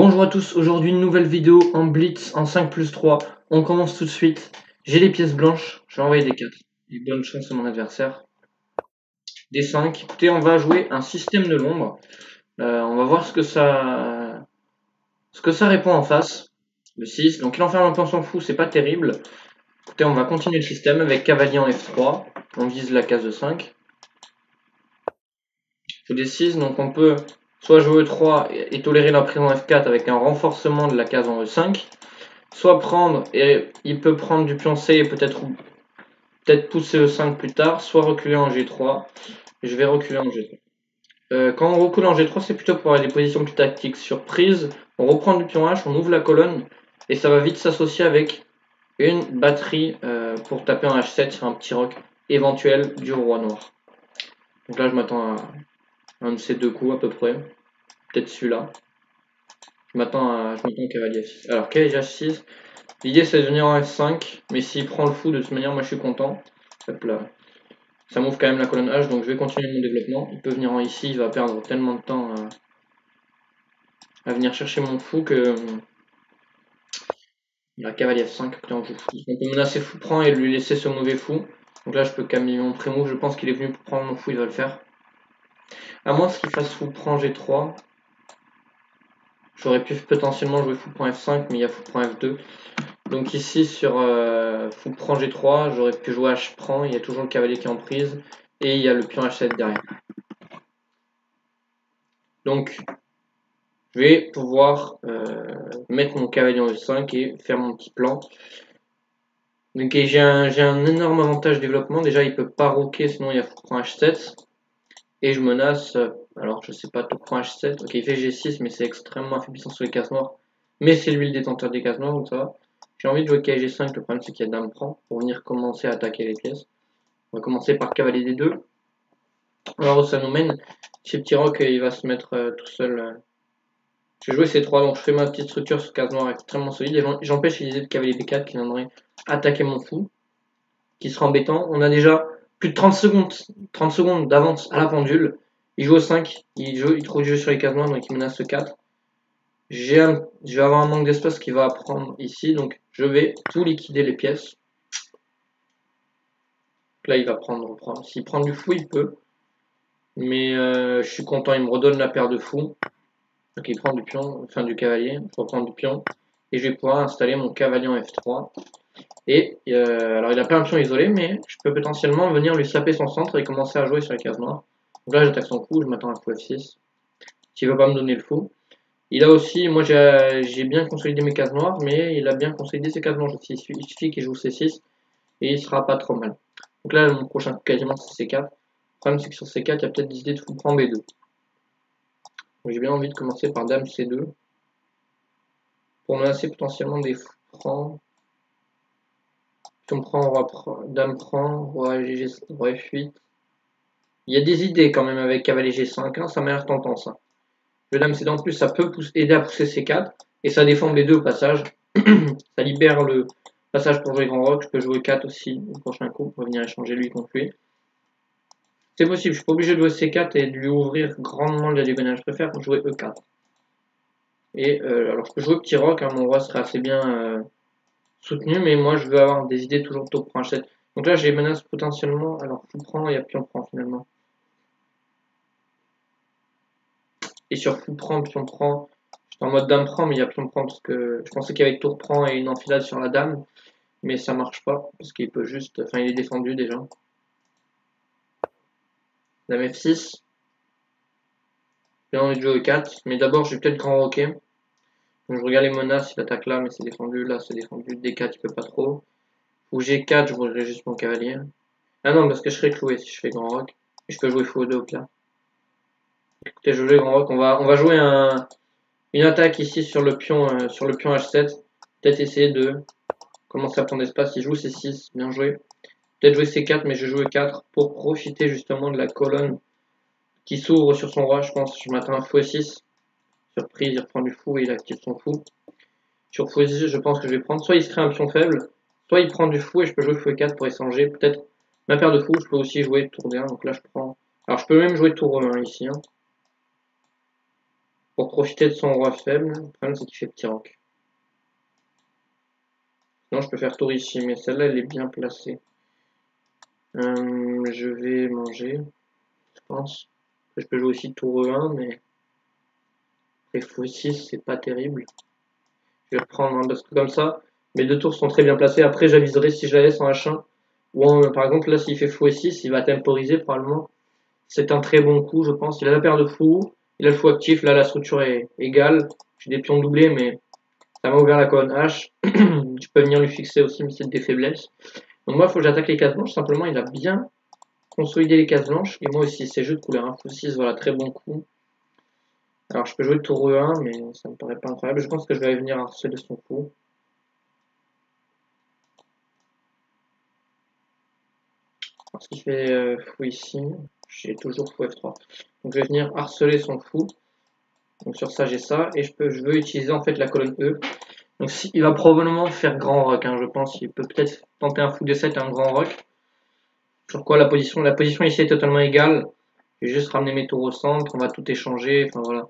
Bonjour à tous, aujourd'hui une nouvelle vidéo en Blitz en 5+3. On commence tout de suite. J'ai les pièces blanches, je vais envoyer des 4. Et bonne chance à mon adversaire. Des 5. Écoutez, on va jouer un système de l'ombre. On va voir ce que ça répond en face. Le 6. Donc il enferme un peu, on s'en fout, c'est pas terrible. Écoutez, on va continuer le système avec cavalier en F3. On vise la case de 5. Fou des 6, donc on peut soit jouer E3 et tolérer la prise en F4 avec un renforcement de la case en E5. Soit prendre, et il peut prendre du pion C et peut-être pousser E5 plus tard, soit reculer en G3. Je vais reculer en G3. Quand on recule en G3, c'est plutôt pour avoir des positions plus tactiques. Surprise, on reprend du pion H, on ouvre la colonne, et ça va vite s'associer avec une batterie pour taper en H7 sur un petit roc éventuel du roi noir. Donc là, je m'attends à un de ces deux coups à peu près. Peut-être celui-là. Je m'attends au cavalier F6. Alors, cavalier H6. L'idée c'est de venir en F5, mais s'il prend le fou de toute manière, moi je suis content. Hop là. Ça m'ouvre quand même la colonne H, donc je vais continuer mon développement. Il peut venir en ici, il va perdre tellement de temps à venir chercher mon fou que la cavalier F5, écoutez, on joue fou. On peut menacer fou prend et lui laisser ce mauvais fou. Donc là je peux calmer mon pré-move, je pense qu'il est venu pour prendre mon fou, il va le faire. À moins qu'il fasse fou prend G3. J'aurais pu potentiellement jouer fou prend F5, mais il y a fou prend F2. Donc ici sur fou prend G3, j'aurais pu jouer H prend, il y a toujours le cavalier qui est en prise, et il y a le pion H7 derrière. Donc je vais pouvoir mettre mon cavalier en E5 et faire mon petit plan. Donc j'ai un énorme avantage de développement, déjà il peut pas roquer, sinon il y a fou prend H7. Et je menace, alors je sais pas, tout prend H7, ok il fait G6 mais c'est extrêmement affaiblissant sur les cases noires. Mais c'est lui le détenteur des cases noires, donc ça va. J'ai envie de jouer cavalier G5, le problème c'est qu'il y a dame prend, pour venir commencer à attaquer les pièces. On va commencer par cavalier D2. Alors ça nous mène, chez petit roc il va se mettre tout seul. J'ai joué C3, donc je fais ma petite structure sur case noire extrêmement solide et j'empêche l'idée de cavalier B4 qui viendrait attaquer mon fou, qui sera embêtant. On a déjà plus de 30 secondes d'avance à la pendule. Il joue au 5, il trouve du jeu sur les cases noires, donc il menace le 4. Je vais avoir un manque d'espace qui va prendre ici, donc je vais tout liquider les pièces. Là il va reprendre. S'il prend du fou, il peut. Mais je suis content, il me redonne la paire de fous. Donc il prend du pion, enfin du cavalier, je reprends du pion. Et je vais pouvoir installer mon cavalier en F3. Et alors il a pas un pion isolé, mais je peux potentiellement venir lui saper son centre et commencer à jouer sur les cases noires. Donc là j'attaque son coup, je m'attends à fou F6. S'il veut pas me donner le fou. Il a aussi, moi j'ai bien consolidé mes cases noires, mais il a bien consolidé ses cases blanches aussi. Il suffit qu'il joue C6 et il sera pas trop mal. Donc là mon prochain coup quasiment c'est C4. Le problème c'est que sur C4 il y a peut-être des idées de fou prend B2. Donc j'ai bien envie de commencer par dame C2 pour menacer potentiellement des fous prend. Si on prend roi, dame prend, roi F8. Il y a des idées quand même avec cavalier G5, hein, ça m'a l'air tentant ça. Le dame C2 en plus ça peut aider à pousser C4 et ça défend les deux au passage. Ça libère le passage pour jouer grand roc, je peux jouer 4 aussi au prochain coup pour venir échanger lui contre lui. C'est possible, je suis pas obligé de jouer C4 et de lui ouvrir grandement la diagonale, je préfère jouer E4. Et alors je peux jouer petit roc, hein, mon roi serait assez bien soutenu, mais moi je veux avoir des idées toujours tôt pour H7. Donc là j'ai menace potentiellement, alors fou prend et à pion prend finalement. Et sur fou prend, pion prend, j'étais en mode dame prend, mais il y a pion prend parce que je pensais qu'avec tour prend et une enfilade sur la dame, mais ça marche pas parce qu'il peut juste, enfin il est défendu déjà. Dame F6. J'ai envie de jouer 4, mais d'abord je vais peut-être grand roquer. Donc je regarde les menaces, il attaque là, mais c'est défendu, là c'est défendu, D4 il peut pas trop. Ou G4, je voudrais juste mon cavalier. Ah non, parce que je serais cloué si je fais grand rock. Et je peux jouer fou 2 au pire. Écoutez, je joue grand rock, on va jouer une attaque ici sur le pion H7. Peut-être essayer de commencer à prendre d'espace. Il joue C6, bien joué. Peut-être jouer C4, mais je joue E4 pour profiter justement de la colonne qui s'ouvre sur son roi, je pense. Je m'attends à fou E6. Surprise, il reprend du fou et il active son fou. Sur fou E6, je pense que je vais prendre. Soit il se crée un pion faible, soit il prend du fou et je peux jouer fou E4 pour échanger. Peut-être ma paire de fou, je peux aussi jouer tour D1. Donc là, je prends. Alors, je peux même jouer tour E1 ici. Hein. pour profiter de son roi faible. Le problème, c'est qu'il fait petit roc. Non, je peux faire tour ici, mais celle-là, elle est bien placée. Je vais manger, je pense. Je peux jouer aussi tour E1, mais après fou6, c'est pas terrible. Je vais reprendre un parce que comme ça, mes deux tours sont très bien placés. Après, j'aviserai si je la laisse en H1. Ou par exemple, là, s'il fait fou E6, il va temporiser probablement. C'est un très bon coup, je pense. Il a la paire de fous, il a le fou actif. Là, la structure est égale. J'ai des pions doublés, mais ça m'a ouvert la colonne H. Je peux venir lui fixer aussi, mais c'est des faiblesses. Donc moi, il faut que j'attaque les cases blanches. Simplement, il a bien consolidé les cases blanches. Et moi aussi, c'est juste de couleur 1 fou 6. Voilà, très bon coup. Alors, je peux jouer tour E1, mais ça me paraît pas incroyable. Je pense que je vais aller venir harceler son coup. Parce qu'il fait fou ici. J'ai toujours fou F3. Donc, je vais venir harceler son fou. Donc, sur ça, j'ai ça. Et je veux utiliser en fait la colonne E. Donc, il va probablement faire grand rock, hein, je pense. Il peut peut-être tenter un fou D7 et un grand rock. Sur quoi la position ici est totalement égale. Je vais juste ramener mes tours au centre, on va tout échanger. Enfin voilà,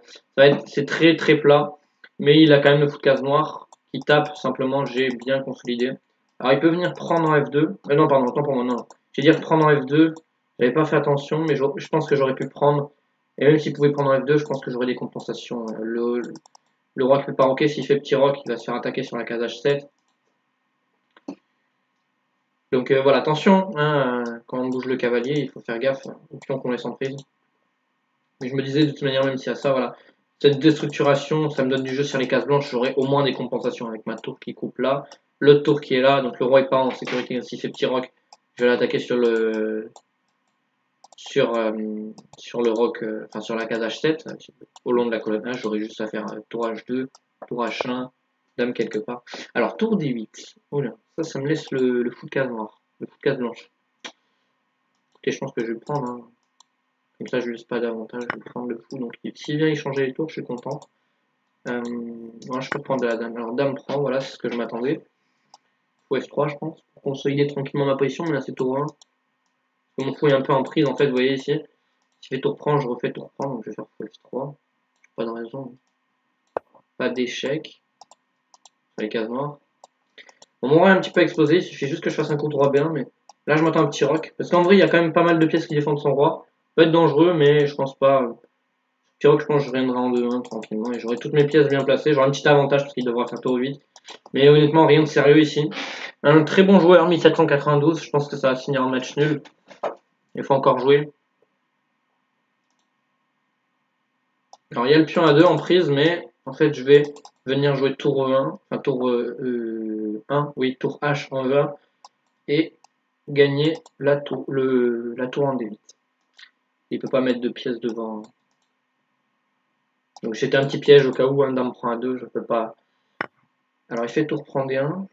c'est très très plat, mais il a quand même le fou de case noire qui tape simplement. J'ai bien consolidé. Alors il peut venir prendre en F2. Non pardon, autant pour moi non. J'ai dire prendre en F2. J'avais pas fait attention, mais je pense que j'aurais pu prendre. Et même s'il pouvait prendre en F2, je pense que j'aurais des compensations. Le roi qui peut pas roquer, s'il fait petit rock, il va se faire attaquer sur la case H7. Donc voilà, attention, hein, quand on bouge le cavalier, il faut faire gaffe aux pions qu'on laisse en prise. Mais je me disais de toute manière, même si à ça, voilà, cette déstructuration, ça me donne du jeu sur les cases blanches, j'aurai au moins des compensations avec ma tour qui coupe là, l'autre tour qui est là, donc le roi est pas en sécurité, s'il fait petit rock, je vais l'attaquer sur le sur le rock, enfin sur la case H7, au long de la colonne H, j'aurai juste à faire tour H2, tour H1, dame quelque part. Alors tour D8, oula, ça me laisse le fou de case noire, le fou de case blanche. Écoutez, je pense que je vais le prendre, hein. Comme ça, je ne laisse pas davantage, je vais prendre le fou. Donc, s'il vient échanger les tours, je suis content. Moi, je peux prendre de la dame. Alors, dame prend, voilà, c'est ce que je m'attendais. Fou F3, je pense, pour consolider tranquillement ma position. Mais là, c'est tour 1. Mon fou est un peu en prise, en fait, vous voyez ici. Si je fais tour prend, je refais tour prend, donc je vais faire fou F3. Pas de raison. Pas d'échec. Sur les cases noires. Bon, mon roi est un petit peu explosé, il suffit juste que je fasse un coup de roi B1, mais là, je m'attends à un petit rock. Parce qu'en vrai, il y a quand même pas mal de pièces qui défendent son roi. Ça peut être dangereux, mais je pense pas. Petit rock, je pense que je reviendrai en 2-1 tranquillement et j'aurai toutes mes pièces bien placées. J'aurai un petit avantage parce qu'il devra faire tour 8. Mais honnêtement, rien de sérieux ici. Un très bon joueur, 1792. Je pense que ça va finir en match nul. Il faut encore jouer. Alors, il y a le pion à 2 en prise, mais en fait, je vais venir jouer tour E1. Enfin, tour 1. Oui, tour H en E1. Et gagner la tour en D8. Il peut pas mettre de pièces devant. Donc, c'était un petit piège au cas où un dame prend à 2. Je peux pas. Alors, il fait tour prend D1.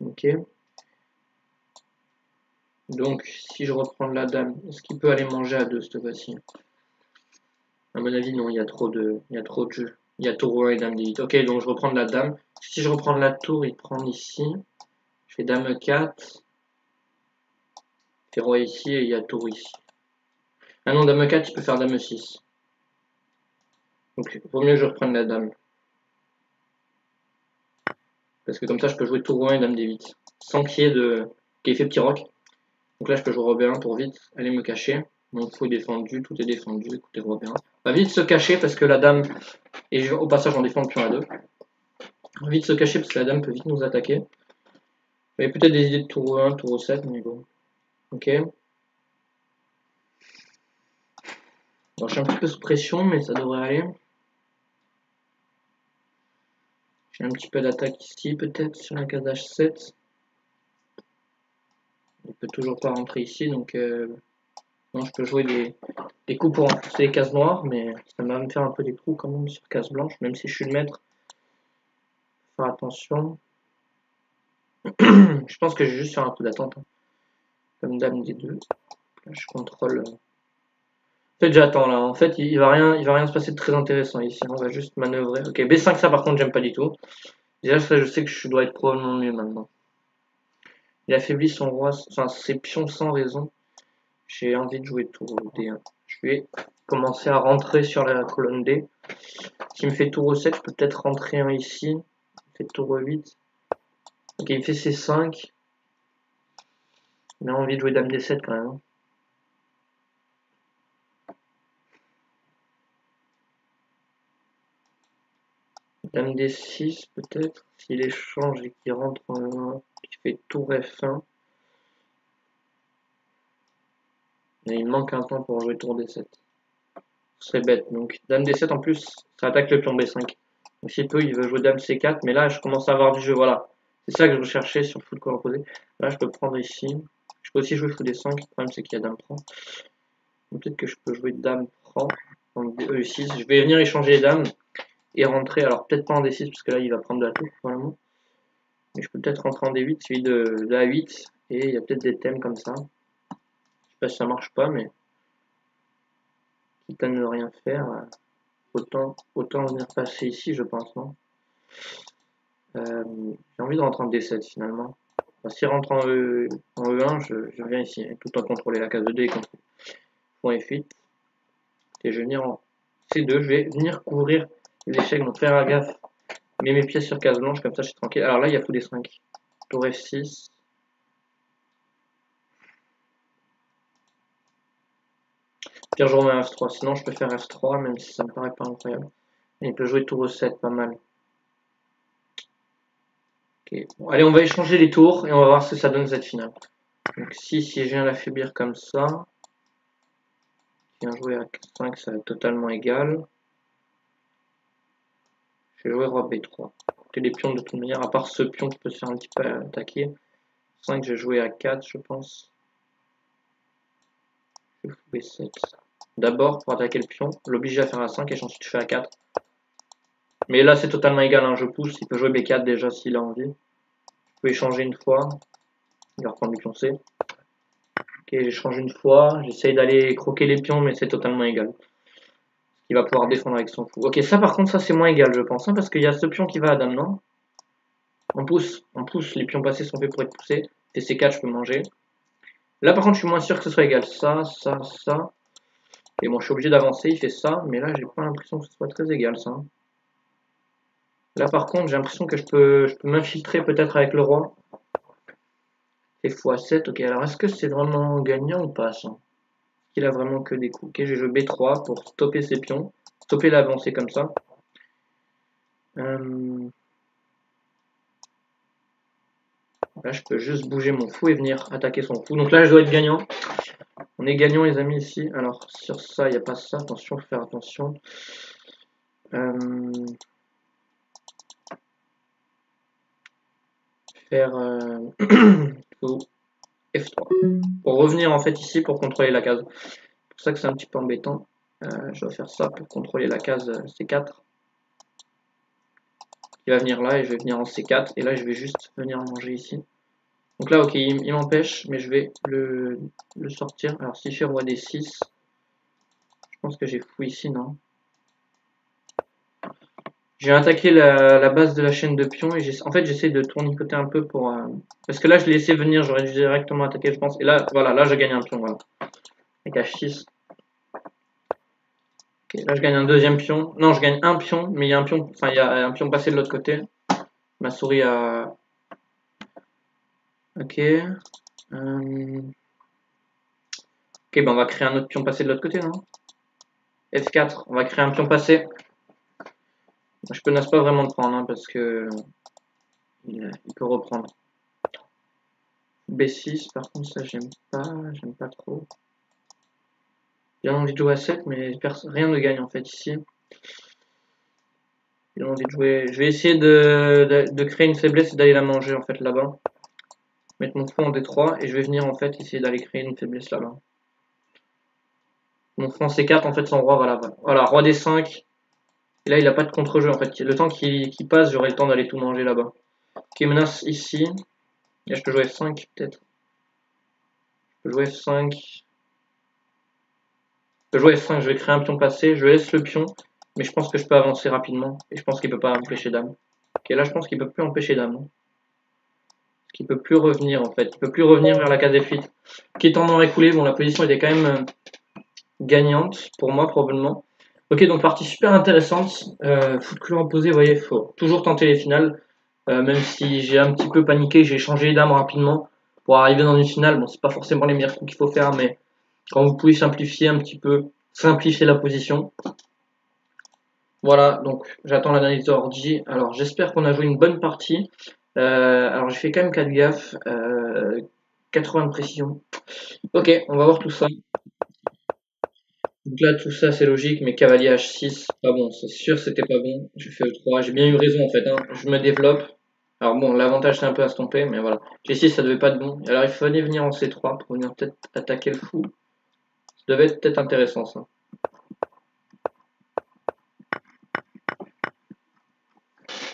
Ok. Donc, si je reprends la dame, est-ce qu'il peut aller manger à 2 cette fois-ci? À mon avis, non, il y a trop de jeux. Il y a tour roi et dame d8. Ok, donc je reprends la dame. Si je reprends la tour, il prend ici. Je fais dame 4. Je fais roi ici et il y a tour ici. Ah non, dame 4, il peut faire dame 6. Donc, il vaut mieux que je reprenne la dame. Parce que comme ça, je peux jouer tour roi et dame d8. Sans qu'il y ait fait petit roc. Donc là, je peux jouer roi b1 pour vite aller me cacher. Mon fou est défendu, tout est défendu. Écoutez, roi b1. On va vite se cacher parce que la dame, et au passage, on défend le pion à 2. On va vite se cacher parce que la dame peut vite nous attaquer. Il y avait peut-être des idées de tour 1, tour 7, mais bon. Ok. Alors, je suis un petit peu sous pression, mais ça devrait aller. J'ai un petit peu d'attaque ici, peut-être, sur la case H7. Il peut toujours pas rentrer ici, donc non, je peux jouer des coups pour renforcer les cases noires, mais ça va me faire un peu des trous quand même sur case blanche, même si je suis le maître. Faut faire attention. Je pense que je vais juste faire un coup d'attente. Hein. Comme dame D2. Là, je contrôle. En fait, j'attends là. En fait, il va rien se passer de très intéressant ici. On va juste manœuvrer. Ok, B5, ça par contre, j'aime pas du tout. Déjà, ça, je sais que je dois être probablement mieux maintenant. Il affaiblit son roi, enfin ses pions sans raison. J'ai envie de jouer tour D1. Je vais commencer à rentrer sur la colonne D. S'il me fait tour E7, je peux peut-être rentrer un ici. Il me fait tour E8. Ok, il me fait C5. Il a envie de jouer Dame D7 quand même. Dame D6 peut-être. S'il échange et qu'il rentre en... il fait tour F1. Et il manque un temps pour jouer tour D7. Ce serait bête. Donc Dame D7 en plus, ça attaque le pion B5. Donc s'il peut, il veut jouer Dame C4. Mais là, je commence à avoir du jeu. Voilà. C'est ça que je recherchais sur full corps opposé. Là, je peux prendre ici. Je peux aussi jouer fou D5. Le problème, c'est qu'il y a Dame prend. Peut-être que je peux jouer Dame prend. Donc E6. Je vais venir échanger les dames et rentrer. Alors peut-être pas en D6 parce que là, il va prendre de la tour probablement. Mais je peux peut-être rentrer en D8, celui de A8. Et il y a peut-être des thèmes comme ça. Je sais pas si ça marche pas, mais quitte à ne rien faire, autant venir passer ici, je pense, non? J'ai envie de rentrer en D7 finalement. Enfin, s'il rentre en E1, je viens ici, tout en contrôler la case de D et contrôler. Point F8. Et je vais venir en C2, je vais venir couvrir les échecs, donc faire gaffe. Mets mes pièces sur case blanche, comme ça je suis tranquille. Alors là, il y a fou D5. Tour F6. Pire, je remets un F3. Sinon, je peux faire F3, même si ça me paraît pas incroyable. Et il peut jouer tour E7, pas mal. Ok. Bon, allez, on va échanger les tours et on va voir ce que ça donne cette finale. Donc si je viens l'affaiblir comme ça, je viens jouer à 5, ça va être totalement égal. Je vais jouer roi B3. C'est les pions de toute manière, à part ce pion qui peut se faire un petit peu attaquer. 5, je vais jouer à 4, je pense. Je vais jouer B7. D'abord, pour attaquer le pion, l'obliger à faire à 5 et ensuite je fais à 4. Mais là, c'est totalement égal, hein, je pousse. Il peut jouer B4 déjà s'il a envie. Je peux échanger une fois. Il va reprendre du pion C. Ok, j'échange une fois. J'essaye d'aller croquer les pions, mais c'est totalement égal. Il va pouvoir défendre avec son fou. Ok, ça par contre, ça c'est moins égal, je pense, hein, parce qu'il y a ce pion qui va à dame, non? On pousse, les pions passés sont faits pour être poussés. Et C4, je peux manger. Là par contre, je suis moins sûr que ce soit égal. Ça. Et bon, je suis obligé d'avancer, il fait ça, mais là, j'ai pas l'impression que ce soit très égal, ça. Là par contre, j'ai l'impression que je peux m'infiltrer peut-être avec le roi. Et x7, ok, alors est-ce que c'est vraiment gagnant ou pas, ça? Il a vraiment que des coups. Ok, je joue B3 pour stopper ses pions. Stopper l'avancée comme ça. Là, je peux juste bouger mon fou et venir attaquer son fou. Donc là, je dois être gagnant. On est gagnant, les amis, ici. Alors, sur ça, il n'y a pas ça. Attention, faut faire attention. Faire F3. Pour revenir, en fait, ici, pour contrôler la case. C'est pour ça que c'est un petit peu embêtant. Je dois faire ça pour contrôler la case C4. Il va venir là et je vais venir en C4. Et là, je vais juste venir manger ici. Donc là, ok, il m'empêche, mais je vais le sortir. Alors, si je fais roi D6, je pense que j'ai fou ici, non? J'ai attaqué la base de la chaîne de pions et en fait, j'essaie de tournicoter un peu pour... parce que là, je l'ai laissé venir, j'aurais dû directement attaquer, je pense. Et là, voilà, là, je gagne un pion, voilà. Avec H6. Ok, là, je gagne un deuxième pion. Non, je gagne un pion, mais il y a un pion, enfin, il y a un pion passé de l'autre côté. Ma souris a... Ok. Ok, ben on va créer un autre pion passé de l'autre côté, non? F4, on va créer un pion passé. Je menace pas vraiment de prendre, hein, parce que il peut reprendre. B6, par contre, ça j'aime pas trop. J'ai envie de jouer à 7, mais rien ne gagne en fait ici. J'ai envie de jouer. Je vais essayer de créer une faiblesse et d'aller la manger en fait là-bas. Mettre mon fou en D3 et je vais venir en fait essayer d'aller créer une faiblesse là-bas. Mon fou en C4, en fait son roi va là-bas. Voilà, roi D5. Et là il a pas de contre-jeu en fait. Le temps qu'il passe, j'aurai le temps d'aller tout manger là-bas. Ok, menace ici. Et là je peux jouer F5 peut-être. Je peux jouer F5. Je peux jouer F5, je vais créer un pion passé. Je laisse le pion. Mais je pense que je peux avancer rapidement. Et je pense qu'il peut pas empêcher dame. Ok, là je pense qu'il peut plus empêcher dame. Parce qu'il peut plus revenir en fait. Il peut plus revenir vers la case F8. Qui est en temps écoulé. Bon, la position était quand même gagnante pour moi probablement. Ok, donc partie super intéressante. Fou de couleur opposée, vous voyez, il faut toujours tenter les finales. Même si j'ai un petit peu paniqué, j'ai changé les dames rapidement pour arriver dans une finale. Bon, c'est pas forcément les meilleurs coups qu'il faut faire, mais quand vous pouvez simplifier un petit peu, simplifier la position. Voilà, donc j'attends l'analyse d'ordi. Alors j'espère qu'on a joué une bonne partie. Alors j'ai fait quand même 4 gaffes, 80 de précision. Ok, on va voir tout ça. Donc là, tout ça, c'est logique, mais cavalier H6, pas bon, c'est sûr, c'était pas bon. J'ai fait E3, j'ai bien eu raison en fait, hein. Je me développe. Alors bon, l'avantage c'est un peu estompé, mais voilà. G6, ça devait pas être bon. Alors il fallait venir en C3 pour venir peut-être attaquer le fou. Ça devait être peut-être intéressant ça.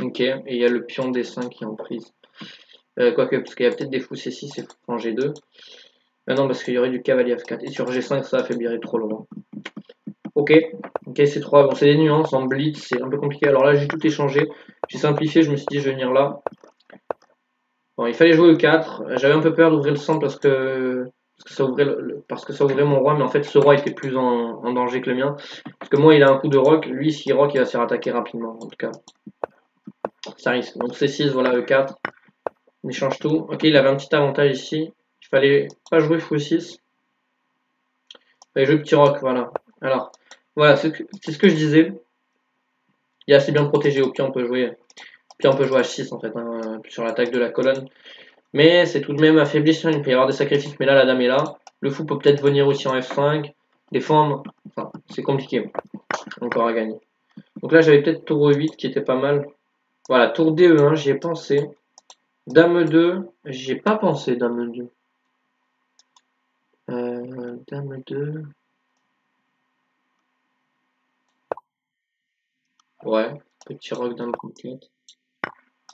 Ok, et il y a le pion D5 qui est en prise. Quoique, parce qu'il y a peut-être des fous C6 et fou en G2. Ah non, parce qu'il y aurait du cavalier F4. Et sur G5, ça affaiblirait trop le roi. Ok, ok, C3, bon, c'est des nuances. En blitz, c'est un peu compliqué. Alors là, j'ai tout échangé. J'ai simplifié, je me suis dit, je vais venir là. Bon, il fallait jouer E4. J'avais un peu peur d'ouvrir le centre parce que ça ouvrait mon roi, mais en fait, ce roi était plus en danger que le mien. Parce que moi, il a un coup de roc. Lui, s'il roc, il va se faire attaquer rapidement, en tout cas. Ça risque. Donc C6, voilà, E4. On échange tout. Ok, il avait un petit avantage ici. Il fallait pas jouer fou 6. Il fallait jouer petit roc, voilà. Alors, voilà, c'est ce que je disais. Il est assez bien protégé. Au pied, on peut jouer. Puis on peut jouer H6 en fait, hein, sur l'attaque de la colonne. Mais c'est tout de même affaiblissant, il peut y avoir des sacrifices, mais là la dame est là. Le fou peut peut-être venir aussi en F5, défendre. Enfin, c'est compliqué. Encore à gagner. Donc là j'avais peut-être tour E8 qui était pas mal. Voilà, tour DE1, j'y ai pensé. Dame 2, j'y ai pas pensé, dame 2. Dame 2. Ouais, petit roc dame complète.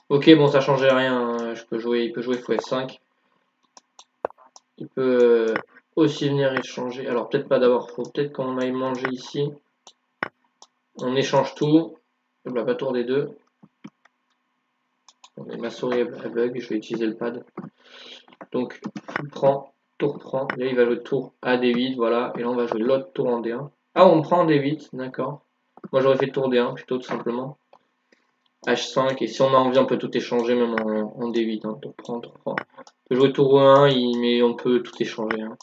Ok, bon ça changeait rien, hein. Il peut jouer fou F5. Il peut aussi venir échanger. Alors peut-être pas d'abord, faut peut-être qu'on aille manger ici. On échange tout. Je bloque pas tour des deux. Ma souris elle bug, je vais utiliser le pad. Donc tour prend. Là il va jouer tour à D8, voilà. Et là on va jouer l'autre tour en D1. Ah on prend en D8, d'accord. Moi j'aurais fait tour D1 plutôt tout simplement. H5, et si on a envie on peut tout échanger même en D8. Hein. Tour prend, tour prend. On peut jouer tour E1, mais on peut tout échanger. Hein.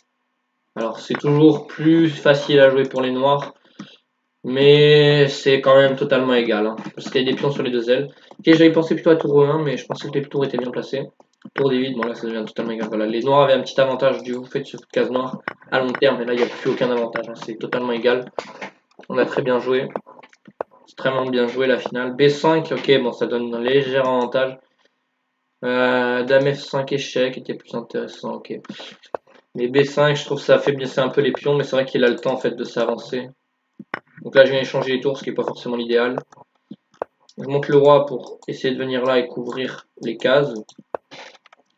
Alors c'est toujours plus facile à jouer pour les noirs. Mais c'est quand même totalement égal, hein, parce qu'il y a des pions sur les deux ailes. Ok, j'avais pensé plutôt à tour E1, mais je pensais que les tours étaient bien placés. Tour D8, bon là ça devient totalement égal. Voilà, les noirs avaient un petit avantage du fait de ce case noire à long terme, mais là il n'y a plus aucun avantage, hein, c'est totalement égal. On a très bien joué, extrêmement bien joué la finale. B5, ok, bon ça donne un léger avantage. Dame F5 échec était plus intéressant, ok. Mais B5, je trouve que ça affaiblissait un peu les pions, mais c'est vrai qu'il a le temps en fait de s'avancer. Donc là je viens échanger les tours, ce qui n'est pas forcément l'idéal. Je monte le roi pour essayer de venir là et couvrir les cases.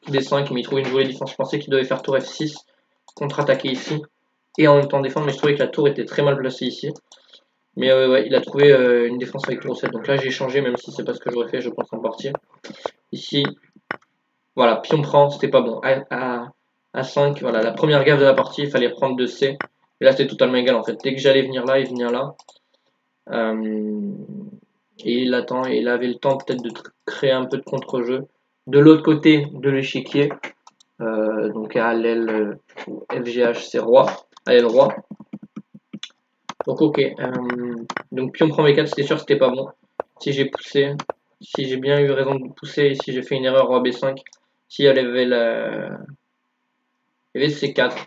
D5, mais il trouve une jolie défense. Je pensais qu'il devait faire tour F6, contre-attaquer ici, et en même temps défendre, mais je trouvais que la tour était très mal placée ici. Mais ouais, il a trouvé une défense avec tour 7. Donc là j'ai changé, même si c'est pas ce que j'aurais fait, je pense en partie. Ici, voilà, pion prend, c'était pas bon. À 5, voilà, la première gaffe de la partie, il fallait prendre 2C. Et là c'était totalement égal en fait. Dès que j'allais venir là, il venait là. Et il attend, et il avait le temps peut-être de créer un peu de contre-jeu. De l'autre côté de l'échiquier, donc à l'aile FGH, c'est roi, à l'aile roi. Donc ok, donc pion prend B4, c'était sûr que c'était pas bon. Si j'ai poussé, si j'ai bien eu raison de pousser, et si j'ai fait une erreur roi B5, si elle avait il y avait C4.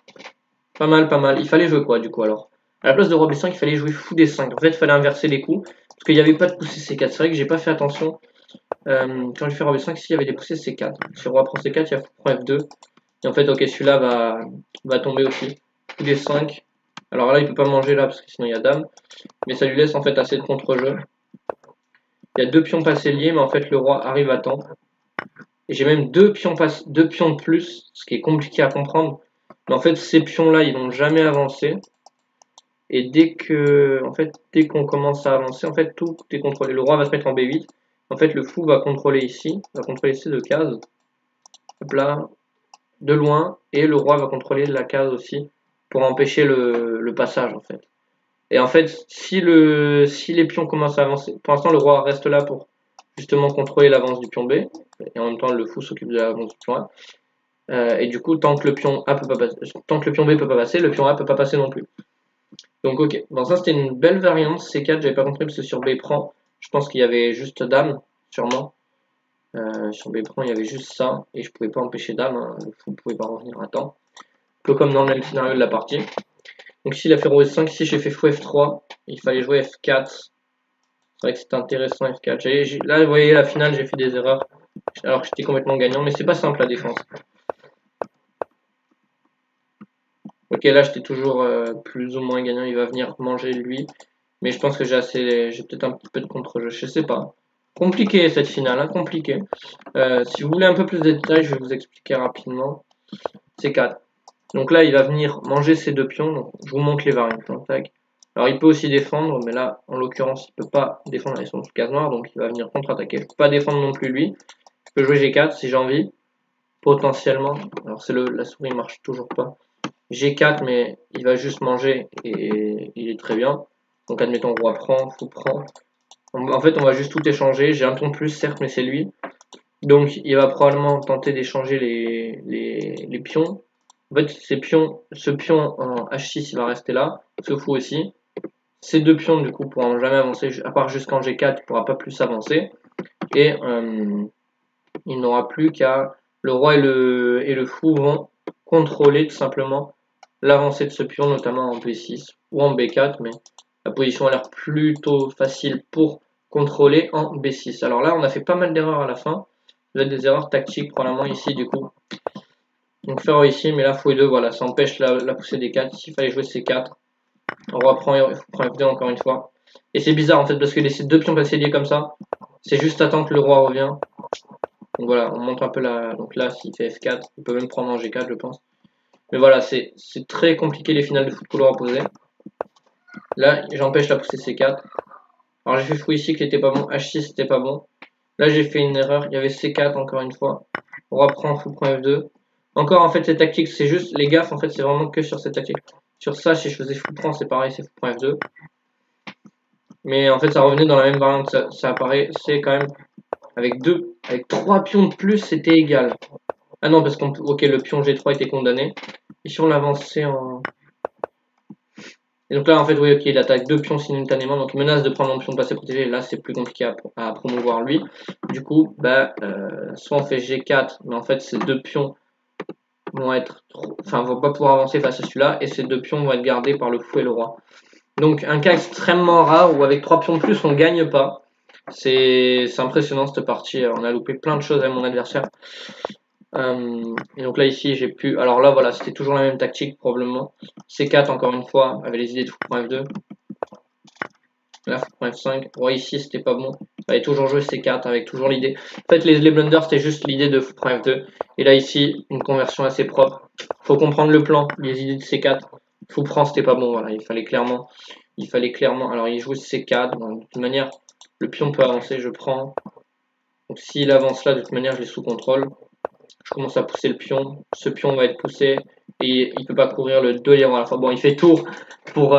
Pas mal, pas mal. Il fallait jouer quoi du coup alors? À la place de roi B5, il fallait jouer fou D5. En fait, il fallait inverser les coups. Parce qu'il n'y avait pas de poussée C4. C'est vrai que j'ai pas fait attention. Quand je fais roi B5, s'il y avait des poussées C4. Si roi prend C4, il y a fou prend F2. Et en fait, ok, celui-là va tomber aussi. Fou D5. Alors là, il peut pas manger là parce que sinon il y a dame. Mais ça lui laisse en fait assez de contre-jeu. Il y a deux pions passés liés, mais en fait le roi arrive à temps. Et j'ai même deux pions de plus, ce qui est compliqué à comprendre. Mais en fait, ces pions-là, ils n'ont jamais avancé. Et dès qu'on commence à avancer, en fait, tout est contrôlé. Le roi va se mettre en B8. En fait, le fou va contrôler ici, va contrôler ces deux cases. Hop là, de loin. Et le roi va contrôler la case aussi pour empêcher le passage en fait. Et en fait, si les pions commencent à avancer, pour l'instant le roi reste là pour justement contrôler l'avance du pion B, et en même temps le fou s'occupe de l'avance du pion A. Et du coup, tant que le pion A peut pas passer, tant que le pion B peut pas passer, le pion A peut pas passer non plus. Donc ok, bon ça c'était une belle variante, C4, j'avais pas compris parce que sur B prend, je pense qu'il y avait juste dame, sûrement. Sur B prend il y avait juste ça, et je pouvais pas empêcher dame, hein, le fou pouvait pas revenir à temps. Un peu comme dans le même scénario de la partie. Donc ici il a fait roi F5, ici j'ai fait fou F3, il fallait jouer F4. C'est vrai que c'était intéressant F4. Là vous voyez la finale j'ai fait des erreurs, alors que j'étais complètement gagnant, mais c'est pas simple la défense. Ok, là j'étais toujours plus ou moins gagnant, il va venir manger lui. Mais je pense que j'ai peut-être un petit peu de contre-jeu, je sais pas. Compliqué cette finale, hein, compliqué. Si vous voulez un peu plus de détails, je vais vous expliquer rapidement. C4. Donc là, il va venir manger ces deux pions. Donc, je vous montre les variantes. Hein, tac. Alors il peut aussi défendre, mais là, en l'occurrence, il peut pas défendre, ils sont sous case noire, donc il va venir contre-attaquer. Je peux pas défendre non plus lui. Je peux jouer G4 si j'ai envie, potentiellement. Alors la souris marche toujours pas. G4, mais il va juste manger et il est très bien. Donc admettons roi prend, fou prend. En fait, on va juste tout échanger. J'ai un pion de plus, certes, mais c'est lui. Donc il va probablement tenter d'échanger les pions. En fait, ce pion en H6, il va rester là. Ce fou aussi. Ces deux pions, du coup, pourront jamais avancer, à part jusqu'en G4, il ne pourra pas plus avancer. Et il n'aura plus qu'à... Le roi et le fou vont contrôler tout simplement l'avancée de ce pion, notamment en B6 ou en B4, mais la position a l'air plutôt facile pour contrôler en B6. Alors là, on a fait pas mal d'erreurs à la fin. Vous avez des erreurs tactiques probablement ici, du coup. Donc faire ici, mais là, fou et 2, voilà, ça empêche la poussée des 4. Ici, il fallait jouer C4. On reprend F2 encore une fois. Et c'est bizarre en fait, parce que laisser deux pions passer liés comme ça, c'est juste attendre que le roi revient. Donc voilà, on montre un peu la... Donc là, s'il fait F4, il peut même prendre en G4, je pense. Mais voilà, c'est très compliqué les finales de foot couloir opposé. Là, j'empêche la poussée C4. Alors j'ai fait fou ici qui était pas bon, H6 c'était pas bon. Là j'ai fait une erreur, il y avait C4 encore une fois. On reprend fou prend F2. Encore en fait cette tactique, c'est juste les gaffes en fait c'est vraiment que sur cette tactique. Sur ça si je faisais fou prend c'est pareil, c'est fou prend F2. Mais en fait ça revenait dans la même variante, ça apparaît, c'est quand même avec trois pions de plus c'était égal. Ah non parce qu'on ok le pion G3 était condamné. Ici on l'avançait en... Et donc là, en fait, oui, ok, il attaque deux pions simultanément, donc il menace de prendre mon pion de passé protégé. Là, c'est plus compliqué à promouvoir lui. Du coup, bah, soit on fait G4, mais en fait, ces deux pions vont être vont pas pouvoir avancer face à celui-là, et ces deux pions vont être gardés par le fou et le roi. Donc, un cas extrêmement rare où avec trois pions de plus, on gagne pas. C'est impressionnant cette partie. On a loupé plein de choses à mon adversaire. Et donc là ici j'ai pu, alors là voilà c'était toujours la même tactique probablement, C4 encore une fois avec les idées de fou prend F2, là fou prend F5, roi ici c'était pas bon, il fallait toujours jouer C4 avec toujours l'idée, en fait les blunders c'était juste l'idée de fou prend F2, et là ici une conversion assez propre, faut comprendre le plan, les idées de C4, fou prend c'était pas bon, voilà il fallait clairement, alors il joue C4, bon, de toute manière le pion peut avancer, je prends, donc s'il avance là de toute manière je l'ai sous contrôle. Je commence à pousser le pion. Ce pion va être poussé et il peut pas courir le 2 lièvres à la fois. Bon, il fait tour pour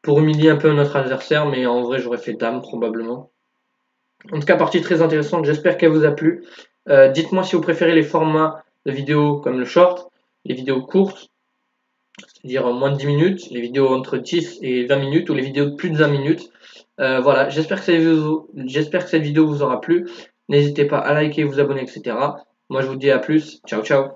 humilier un peu notre adversaire, mais en vrai, j'aurais fait dame probablement. En tout cas, partie très intéressante. J'espère qu'elle vous a plu. Dites-moi si vous préférez les formats de vidéos comme le short, les vidéos courtes, c'est-à-dire moins de 10 minutes, les vidéos entre 10 et 20 minutes ou les vidéos de plus de 20 minutes. Voilà, j'espère que cette vidéo vous aura plu. N'hésitez pas à liker, vous abonner, etc. Moi, je vous dis à plus. Ciao, ciao.